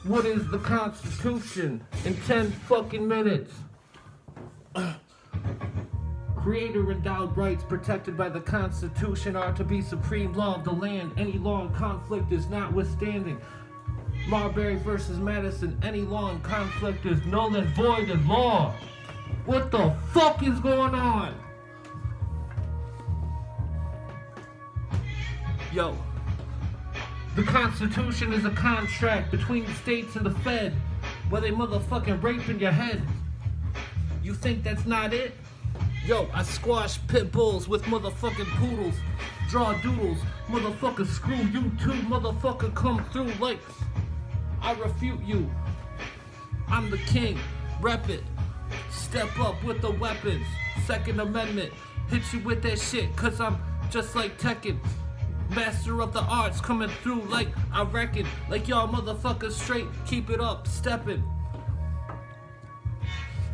What is the Constitution in 10 fucking minutes? Creator endowed rights protected by the Constitution are to be supreme law of the land. Any law in conflict is notwithstanding. Marbury versus Madison. Any law in conflict is null and void in law. What the fuck is going on? Yo. The Constitution is a contract between the states and the Fed where they motherfucking raping your head. You think that's not it? Yo, I squash pit bulls with motherfucking poodles. Draw doodles, motherfucker screw you too. Motherfucker come through like I refute you. I'm the king, rep it. Step up with the weapons. Second Amendment, hit you with that shit cause I'm just like Tekken. Master of the arts coming through like I reckon. Like y'all motherfuckers straight, keep it up, steppin'.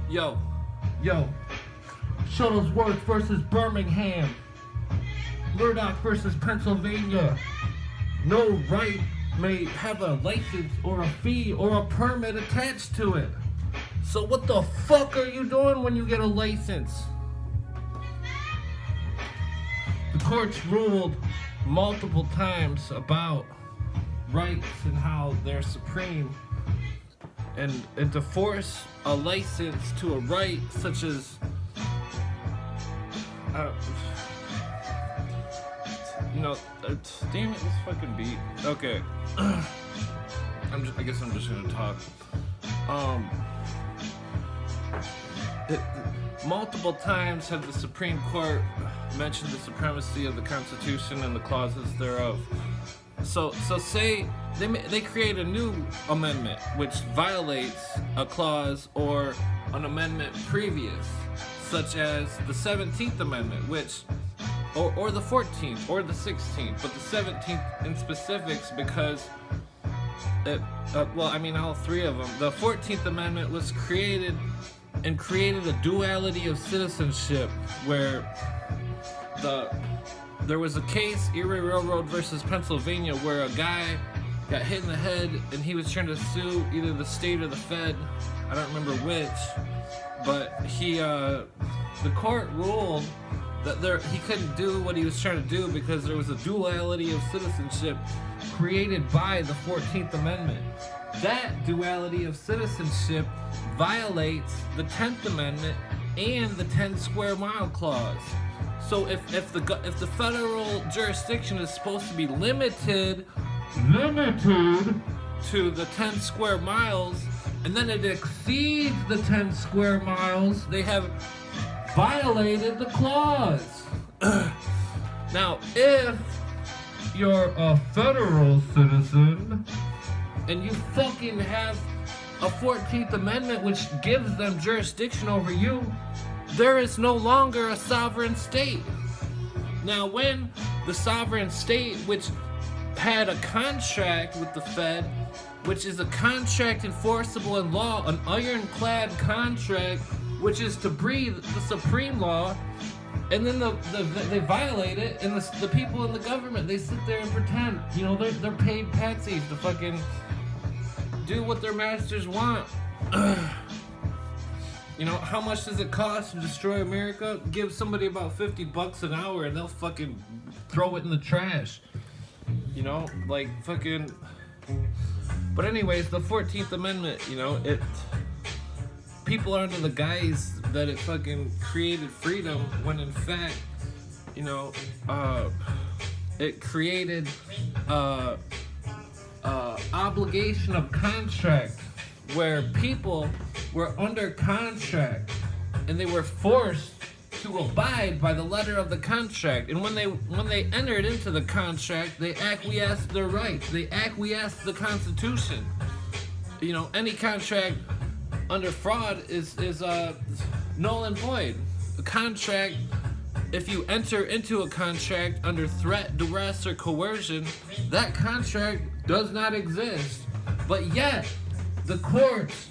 Yo. Shuttlesworth versus Birmingham. Murdoch versus Pennsylvania. No right may have a license or a fee or a permit attached to it. So what the fuck are you doing when you get a license? The courts ruled multiple times about rights and how they're supreme. And to force a license to a right such as damn it, this fucking beat. Okay. I guess I'm just gonna talk. Multiple times have the Supreme Court mentioned the supremacy of the Constitution and the clauses thereof. So say they create a new amendment which violates a clause or an amendment previous, such as the 17th Amendment, which or the 14th or the 16th, but the 17th in specifics because all three of them. The 14th Amendment was created a duality of citizenship where there was a case, Erie Railroad versus Pennsylvania, where a guy got hit in the head and he was trying to sue either the state or the Fed. I don't remember which, but the court ruled that he couldn't do what he was trying to do because there was a duality of citizenship created by the 14th Amendment. That duality of citizenship violates the 10th Amendment and the 10 square mile clause. So if the federal jurisdiction is supposed to be limited to the 10 square miles, and then it exceeds the 10 square miles, they have violated the clause. Now, if you're a federal citizen and you fucking have a 14th Amendment which gives them jurisdiction over you, there is no longer a sovereign state. Now, when the sovereign state, which had a contract with the Fed, which is a contract enforceable in law, an ironclad contract, which is to breathe the supreme law, and then they violate it, and the people in the government, they sit there and pretend, they're paid patsies to fucking do what their masters want. How much does it cost to destroy America? Give somebody about $50 an hour and they'll fucking throw it in the trash. But anyways, the 14th Amendment, people are under the guise that it fucking created freedom when in fact, it created obligation of contract where people were under contract and they were forced to abide by the letter of the contract. And when they entered into the contract, they acquiesced their rights. They acquiesced the Constitution. Any contract under fraud is null and void. A contract, if you enter into a contract under threat, duress, or coercion, that contract does not exist. But yet, the courts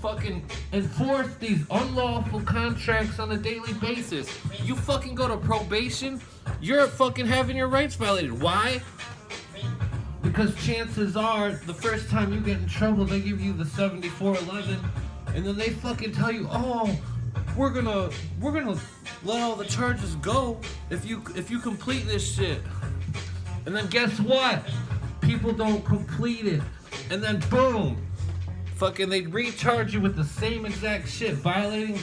fucking enforce these unlawful contracts on a daily basis. You fucking go to probation, you're fucking having your rights violated. Why? Because chances are, the first time you get in trouble, they give you the 7411, and then they fucking tell you, oh, we're gonna let all the charges go if you complete this shit. And then guess what? People don't complete it. And then boom, fucking they recharge you with the same exact shit, violating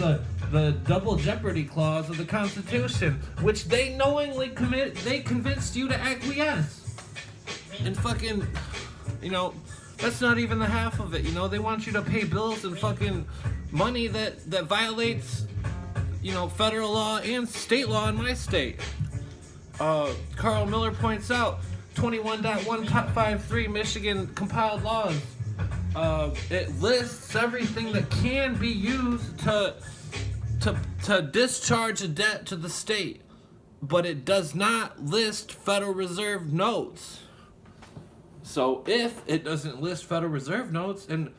the double jeopardy clause of the Constitution, which they knowingly they convinced you to acquiesce. And fucking, you know, that's not even the half of it, you know. They want you to pay bills and fucking money that violates, you know, federal law and state law in my state. Carl Miller points out 21.153 Michigan compiled laws. It lists everything that can be used to discharge a debt to the state, but it does not list Federal Reserve notes. So if it doesn't list Federal Reserve notes and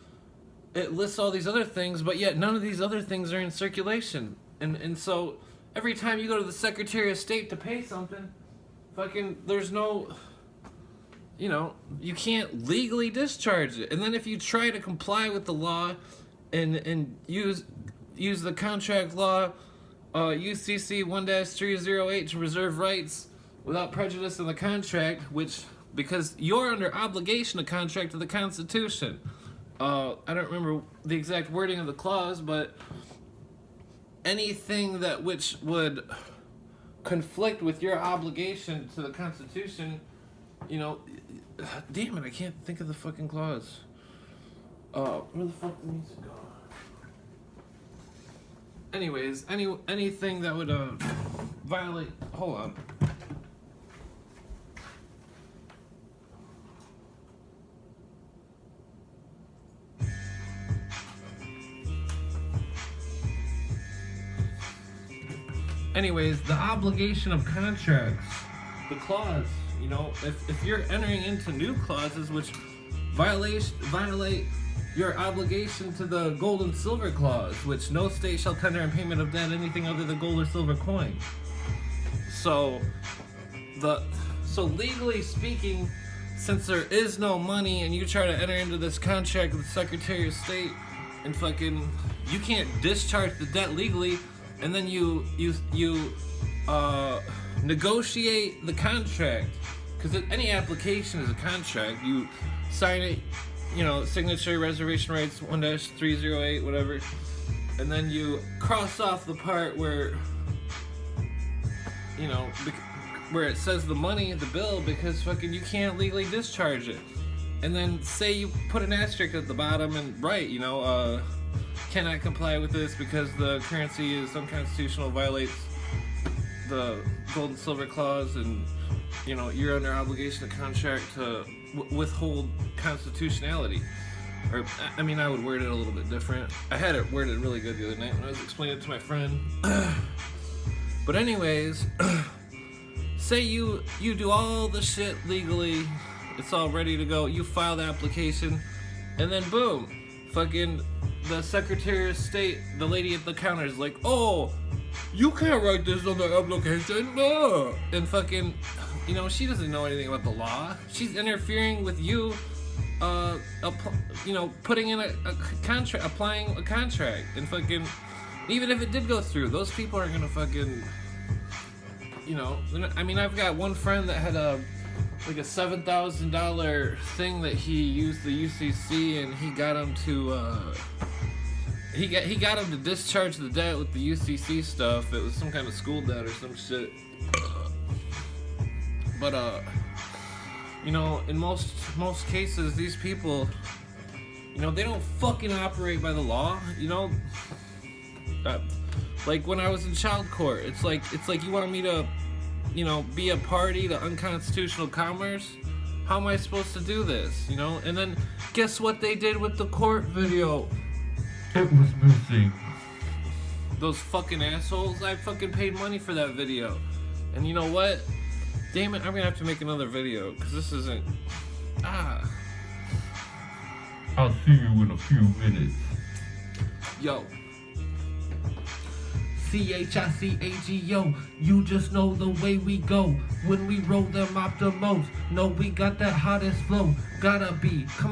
it lists all these other things, but yet none of these other things are in circulation, and so every time you go to the Secretary of State to pay something, fucking there's no, you know, you can't legally discharge it. And then if you try to comply with the law and use the contract law, UCC 1-308 to reserve rights without prejudice in the contract, which, because you're under obligation to contract to the Constitution. I don't remember the exact wording of the clause, but anything that which would conflict with your obligation to the Constitution, you know, damn it, I can't think of the fucking clause. Where the fuck the music go? Anyways, anything that would violate. Hold on. Anyways, the obligation of contracts, the clause, you know, if you're entering into new clauses which violate your obligation to the gold and silver clause, which no state shall tender in payment of debt anything other than gold or silver coin. So legally speaking, since there is no money and you try to enter into this contract with the Secretary of State and fucking you can't discharge the debt legally, and then you negotiate the contract, because any application is a contract. You sign it, you know, signature, reservation rights 1-308, whatever, and then you cross off the part where, you know, where it says the money, the bill, because fucking you can't legally discharge it. And then say you put an asterisk at the bottom and write, you know, cannot comply with this because the currency is unconstitutional, violates the gold and silver clause, and, you know, you're under obligation to contract to withhold constitutionality. Or, I mean, I would word it a little bit different. I had it worded really good the other night when I was explaining it to my friend. But anyways, say you do all the shit legally, it's all ready to go, you file the application, and then boom, fucking the Secretary of State, the lady at the counter is like, oh, you can't write this on the application, no. And fucking, you know, she doesn't know anything about the law. She's interfering with you, you know, putting in a contract, applying a contract. And fucking, even if it did go through, those people aren't gonna fucking, you know, I mean, I've got one friend that had like a $7,000 thing that he used the UCC, and he got him to he got him to discharge the debt with the UCC stuff. It was some kind of school debt or some shit. But you know, in most cases, these people, you know, they don't fucking operate by the law. You know, like when I was in child court, it's like you want me to, you know, be a party to unconstitutional commerce? How am I supposed to do this? You know? And then guess what they did with the court video? It was missing. Those fucking assholes. I fucking paid money for that video. And you know what? Damn it, I'm gonna have to make another video, because this isn't... I'll see you in a few minutes. Yo. CHICAGO. You just know the way we go. When we roll them optimos, no, we got that hottest flow. Gotta be. Come